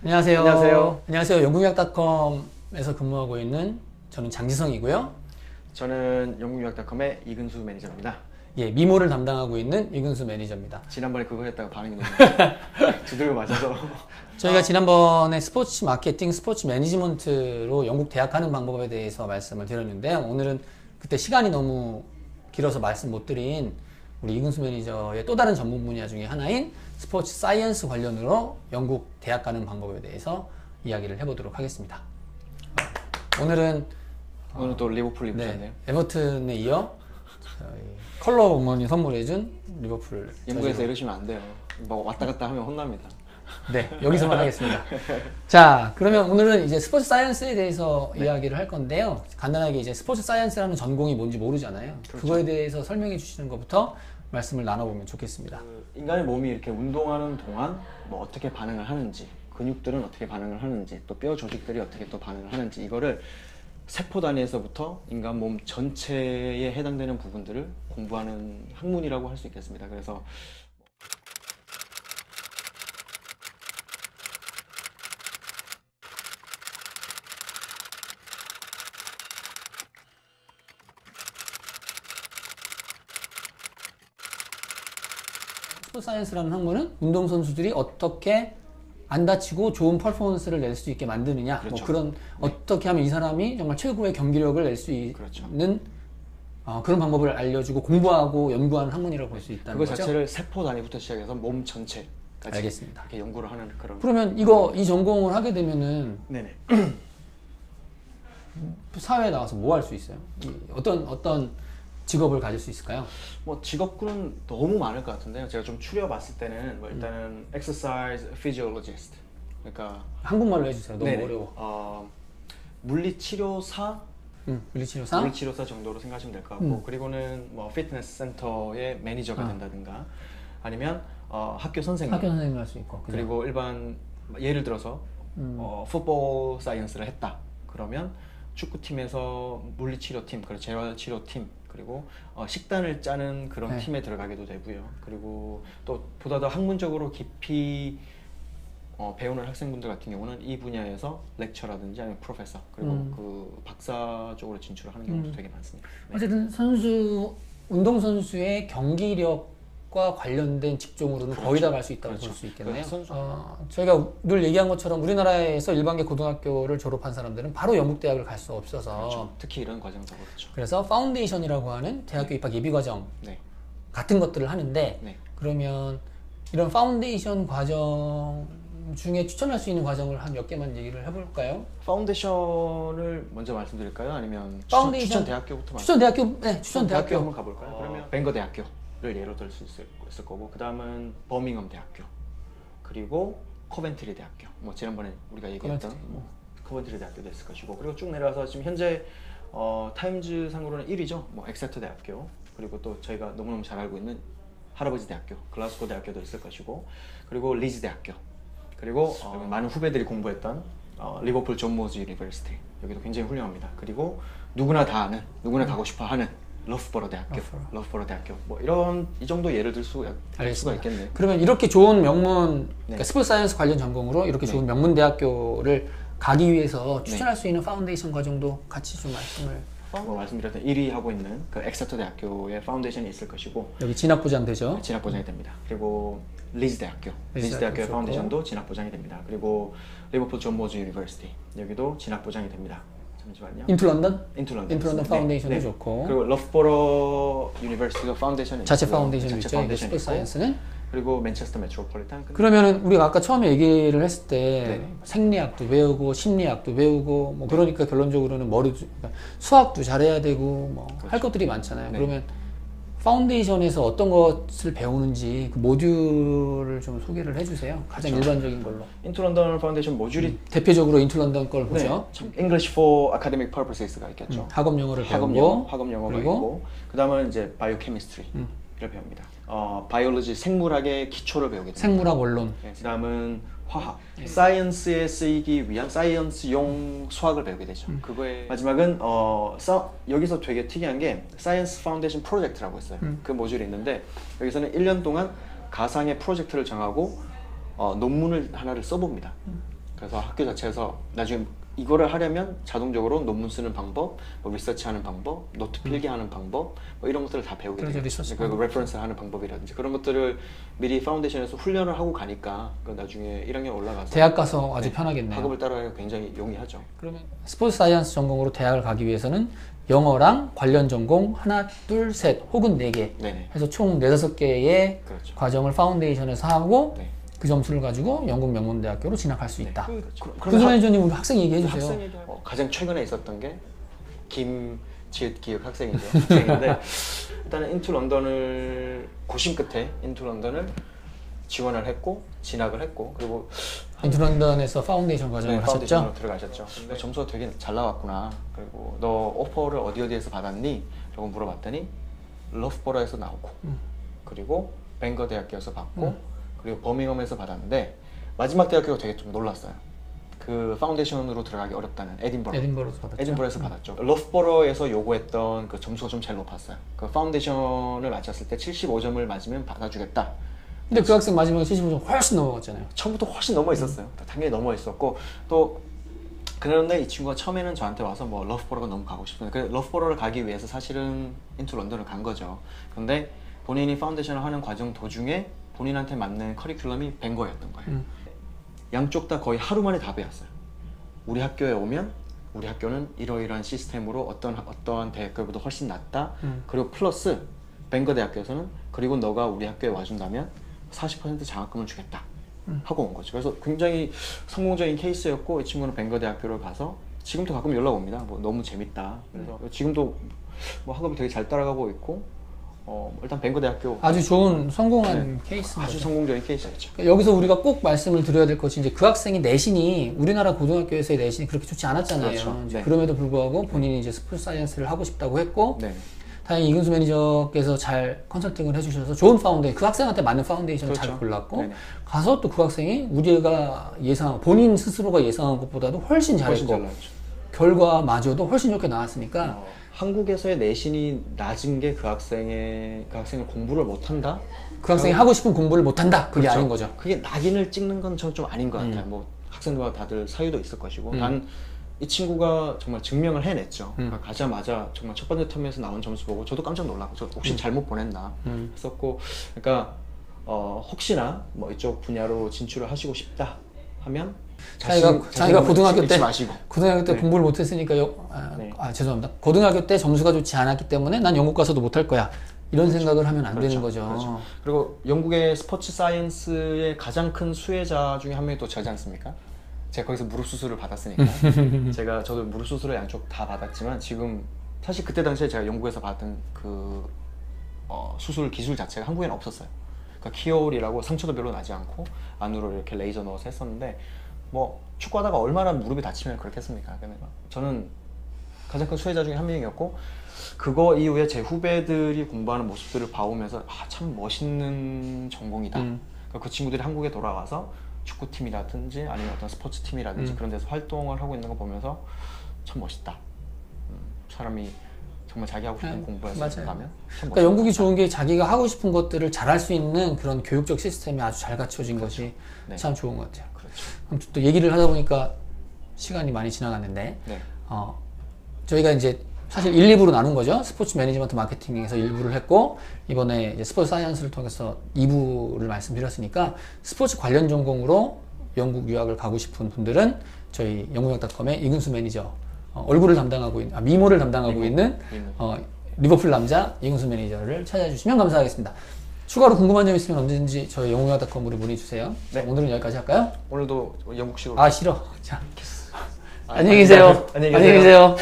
안녕하세요. 안녕하세요. 안녕하세요. 영국의학닷컴에서 근무하고 있는 저는 장지성이고요. 저는 영국의학닷컴의 이근수 매니저입니다. 예, 미모를 담당하고 있는 이근수 매니저입니다. 지난번에 그거 했다가 반응이 너무 두들겨 맞아서 저희가 지난번에 스포츠 마케팅, 스포츠 매니지먼트로 영국 대학 가는 방법에 대해서 말씀을 드렸는데요. 오늘은 그때 시간이 너무 길어서 말씀 못 드린 우리 이근수 매니저의 또 다른 전문 분야 중에 하나인 스포츠 사이언스 관련으로 영국 대학 가는 방법에 대해서 이야기를 해보도록 하겠습니다. 오늘은 또 리버풀 입으셨네요. 네, 에버튼에 이어 컬러 원문이 선물해준 리버풀. 영국에서 이러시면 안 돼요. 뭐 왔다 갔다 하면 혼납니다. 네, 여기서만 하겠습니다. 자, 그러면 오늘은 이제 스포츠 사이언스에 대해서 이야기를 할 건데요. 간단하게 이제 스포츠 사이언스라는 전공이 뭔지 모르잖아요. 그렇죠. 그거에 대해서 설명해 주시는 것부터 말씀을 나눠보면 좋겠습니다. 인간의 몸이 이렇게 운동하는 동안 뭐 어떻게 반응을 하는지, 근육들은 어떻게 반응을 하는지, 또 뼈 조직들이 어떻게 또 반응을 하는지, 이거를 세포 단위에서부터 인간 몸 전체에 해당되는 부분들을 공부하는 학문이라고 할 수 있겠습니다. 그래서 스포츠 사이언스라는 학문은 운동선수들이 어떻게 안 다치고 좋은 퍼포먼스를 낼 수 있게 만드느냐, 그렇죠. 뭐 그런 네. 어떻게 하면 이 사람이 정말 최고의 경기력을 낼 수 그렇죠. 있는 그런 방법을 알려주고 공부하고 연구하는 학문이라고 볼 수 있다는 그거 거죠. 자체를 세포 단위부터 시작해서 몸 전체까지 알겠습니다. 이렇게 연구를 하는 그런. 그러면 이 전공을 하게 되면은 네네. 사회에 나가서 뭐 할 수 있어요? 어떤 직업을 가질 수 있을까요? 뭐 직업군은 너무 많을 것 같은데요. 제가 좀 추려봤을 때는 뭐 일단은 exercise physiologist, 그러니까 한국말로 해주세요. 너무 네네. 어려워. 물리치료사, 물리치료사? 물리치료사 정도로 생각하시면 될 것 같고, 그리고는 뭐 피트니스 센터의 매니저가 된다든가, 아니면 학교 선생님, 학교 선생님 할 수 있고, 그죠? 그리고 일반 예를 들어서 풋볼 사이언스를 했다 그러면 축구팀에서 물리치료팀, 그리고 재활치료팀, 그리고 식단을 짜는 그런 네. 팀에 들어가게도 되고요. 그리고 또 보다 더 학문적으로 깊이 배우는 학생분들 같은 경우는 이 분야에서 렉처라든지 아니면 프로페서, 그리고 그 박사 쪽으로 진출을 하는 경우도 되게 많습니다. 네. 어쨌든 운동선수의 경기력과 관련된 직종으로는 그렇죠. 거의 다 갈 수 있다고 그렇죠. 볼 수 있겠네요. 선수. 저희가 늘 얘기한 것처럼 우리나라에서 일반계 고등학교를 졸업한 사람들은 바로 영국대학을 갈 수 없어서 그렇죠. 특히 이런 과정도 그렇죠. 그래서 파운데이션이라고 하는 대학교 입학 예비과정 네. 같은 것들을 하는데, 네. 그러면 이런 파운데이션 과정 중에 추천할 수 있는 과정을 한 몇 개만 얘기를 해볼까요? 파운데이션을 먼저 말씀드릴까요? 아니면 파운데이션? 추천 대학교부터 추천 대학교, 네, 추천 대학교 대학교. 한번 가볼까요? 그러면 뱅거 대학교를 예로 들 수 있을 거고, 그 다음은 버밍엄 대학교, 그리고 코벤트리 대학교, 뭐 지난번에 우리가 얘기했던 코벤트리 대학교도 있을 것이고, 그리고 쭉 내려와서 지금 현재 타임즈 상으로는 1위죠. 뭐 엑세터 대학교, 그리고 또 저희가 너무너무 잘 알고 있는 할아버지 대학교, 글라스고 대학교도 있을 것이고, 그리고 리즈 대학교, 그리고 많은 후배들이 공부했던 리버풀 존 모즈 유니버시티, 여기도 굉장히 훌륭합니다. 그리고 누구나 다 아는, 누구나 가고 싶어하는 러프버러 대학교, 러프버러 대학교, 뭐 이 정도 예를 들 수가 있겠네요. 그러면 이렇게 좋은 명문, 네. 그러니까 스포츠 사이언스 관련 전공으로 이렇게 좋은 명문 대학교를 가기 위해서 추천할 수 있는 파운데이션 과정도 같이 좀 말씀을. 말씀드렸던 1위 하고 있는 그 엑세터 대학교의 파운데이션이 있을 것이고, 여기 진학 보장 되죠? 진학 보장이 됩니다. 그리고 리즈 대학교의 파운데이션도 진학 보장이 됩니다. 그리고 리버풀 존 모즈 유니버시티, 여기도 진학 보장이 됩니다. 잠시만요. 인투 런던 인투런던 파운데이션도 좋고, 그리고 러프버러 유니버시티도 파운데이션이 자체 있고요. 파운데이션이 있죠. 스포츠 사이언스는. 그리고 맨체스터 메트로폴리탄. 그러면은 우리가 아까 처음에 얘기를 했을 때 네. 생리학도 배우고 심리학도 배우고 뭐 그러니까 결론적으로는 그러니까 수학도 잘해야 되고 뭐 할 것들이 많잖아요. 네. 그러면 파운데이션에서 어떤 것을 배우는지 그 모듈을 좀 소개를 해주세요. 가장 그렇죠. 일반적인 걸로. 인투런던 파운데이션 모듈이 대표적으로 인투 런던 걸 보죠. English for Academic Purposes가 있겠죠. 학업 영어를 배우고, 학업 영어가 그리고 있고, 그 다음은 이제 바이오케미스트리를 배웁니다. 바이올로지 생물학의 기초를 배우게 됩니다. 생물학 원론, 네, 그 다음은 화학, 사이언스에 쓰이기 위한 사이언스용 수학을 배우게 되죠. 그거의 마지막은 여기서 되게 특이한 게 사이언스 파운데이션 프로젝트라고 있어요. 그 모듈이 있는데 여기서는 1년 동안 가상의 프로젝트를 정하고 논문을 하나를 써봅니다. 그래서 학교 자체에서 나중에 이거를 하려면 자동적으로 논문 쓰는 방법, 뭐 리서치하는 방법, 노트 필기하는 방법, 뭐 이런 것들을 다 배우게 돼요. 그리고 레퍼런스 하는 방법이라든지 그런 것들을 미리 파운데이션에서 훈련을 하고 가니까 나중에 1학년 올라가서 대학 가서 아주 편하겠네요. 학업을 따라가기가 굉장히 용이하죠. 그러면 스포츠 사이언스 전공으로 대학을 가기 위해서는 영어랑 관련 전공 하나, 둘, 셋 혹은 네 개 해서 총 4-5개의 그렇죠. 과정을 파운데이션에서 하고 네. 그 점수를 가지고 영국 명문대학교로 진학할 수 있다. 그렇죠. 그럼 매니저님 우리 학생 얘기해 주세요. 가장 최근에 있었던 게 김지읒 기획 학생인데 일단은 인투 런던을 고심 끝에 인투 런던을 지원을 했고 진학을 했고 그리고 인투 런던에서 파운데이션 과정을 하셨죠? 파운데이션으로 들어가셨죠. 근데 점수가 되게 잘 나왔구나. 그리고 너 오퍼를 어디에서 받았니? 라고 물어봤더니 러프버러에서 나오고 그리고 뱅거 대학교에서 받고 그리고 버밍엄에서 받았는데 마지막 대학교가 되게 좀 놀랐어요. 그 파운데이션으로 들어가기 어렵다는 에딘버러에서 받았죠. 에딘버러에서 받았죠. 러프버러에서 요구했던 그 점수가 좀 제일 높았어요. 그 파운데이션을 마쳤을 때 75점을 맞으면 받아주겠다. 근데 그 학생 마지막에 75점 훨씬 넘어갔잖아요. 처음부터 훨씬 넘어 있었어요. 당연히 넘어 있었고 또 그런데 이 친구가 처음에는 저한테 와서 뭐 러프버러가 너무 가고 싶은데 그 러프버러를 가기 위해서 사실은 인투 런던을 간 거죠. 근데 본인이 파운데이션을 하는 과정 도중에 본인한테 맞는 커리큘럼이 뱅거였던 거예요. 양쪽 다 거의 하루 만에 다 배웠어요. 우리 학교에 오면 우리 학교는 이러이러한 시스템으로 어떠한 대학교보다 훨씬 낫다. 그리고 플러스 뱅거 대학교에서는 그리고 너가 우리 학교에 와준다면 40% 장학금을 주겠다 하고 온 거죠. 그래서 굉장히 성공적인 케이스였고 이 친구는 뱅거 대학교를 가서 지금도 가끔 연락 옵니다. 뭐 너무 재밌다. 그래서 지금도 뭐 학업이 되게 잘 따라가고 있고 일단 뱅거 대학교 아주 좋은 성공한 케이스입니다. 아주 성공적인 케이스였죠. 여기서 우리가 꼭 말씀을 드려야 될 것이 이제 그 학생이 내신이 우리나라 고등학교에서의 내신이 그렇게 좋지 않았잖아요. 그렇죠. 네. 그럼에도 불구하고 본인이 이제 스포츠 사이언스를 하고 싶다고 했고 네. 다행히 이근수 매니저께서 잘 컨설팅을 해주셔서 좋은 파운데이션, 그 학생한테 맞는 파운데이션을 그렇죠. 잘 골랐고 네네. 가서 또 그 학생이 우리가 본인 스스로가 예상한 것보다도 훨씬 잘했고 훨씬 잘 나왔죠. 결과마저도 훨씬 좋게 나왔으니까 한국에서의 내신이 낮은 게 그 학생을 공부를 못한다? 그 학생이 하고 싶은 공부를 못한다. 그게 그렇죠. 아닌 거죠. 그게 낙인을 찍는 건 전 좀 아닌 것 같아요. 뭐 학생들과 다들 사유도 있을 것이고 단 이 친구가 정말 증명을 해냈죠. 그러니까 가자마자 정말 첫 번째 텀에서 나온 점수 보고 저도 깜짝 놀랐고 저 혹시 잘못 보냈나 했었고 그러니까 혹시나 뭐 이쪽 분야로 진출을 하시고 싶다 하면 자기가 고등학교 때 마시고. 고등학교 때 네. 공부를 못했으니까 네. 죄송합니다. 고등학교 때 점수가 좋지 않았기 때문에 난 영국 가서도 못할 거야. 이런 생각을 하면 안 되는 거죠. 그렇죠. 그리고 영국의 스포츠 사이언스의 가장 큰 수혜자 중에 한 명이 또 저지 않습니까? 제가 거기서 무릎 수술을 받았으니까 저도 무릎 수술을 양쪽 다 받았지만 지금 사실 그때 당시에 제가 영국에서 받은 그 수술 기술 자체가 한국에는 없었어요. 그러니까 키홀이라고 상처도 별로 나지 않고 안으로 이렇게 레이저 넣어서 했었는데 뭐 축구하다가 얼마나 무릎이 다치면 그렇게 했습니까? 저는 가장 큰 수혜자 중에 한 명이었고 그거 이후에 제 후배들이 공부하는 모습들을 봐오면서 참 멋있는 전공이다. 그러니까 그 친구들이 한국에 돌아와서 축구팀이라든지 아니면 어떤 스포츠팀이라든지 그런 데서 활동을 하고 있는 거 보면서 참 멋있다. 사람이 정말 자기 하고 싶은 공부해서 가면 참 그러니까 영국이 좋은 게 자기가 하고 싶은 것들을 잘할 수 있는 그런 교육적 시스템이 아주 잘 갖춰진 것이 네. 참 좋은 것 같아요. 그렇죠. 아무튼 또 얘기를 하다 보니까 시간이 많이 지나갔는데 네. 저희가 이제 사실 1, 2부로 나눈 거죠. 스포츠 매니지먼트 마케팅에서 1부를 했고 이번에 이제 스포츠 사이언스를 통해서 2부를 말씀드렸으니까 스포츠 관련 전공으로 영국 유학을 가고 싶은 분들은 저희 영국영닷컴의 이근수 매니저 얼굴을 담당하고 있는 미모를 담당하고 있는 리버풀 남자 이근수 매니저를 찾아주시면 감사하겠습니다. 추가로 궁금한 점 있으면 언제든지 저희 영국영닷컴으로 문의 주세요. 네. 자, 오늘은 여기까지 할까요? 오늘도 영국식으로 싫어. 자, 안녕히 계세요. 안녕히 계세요. 안녕히 계세요.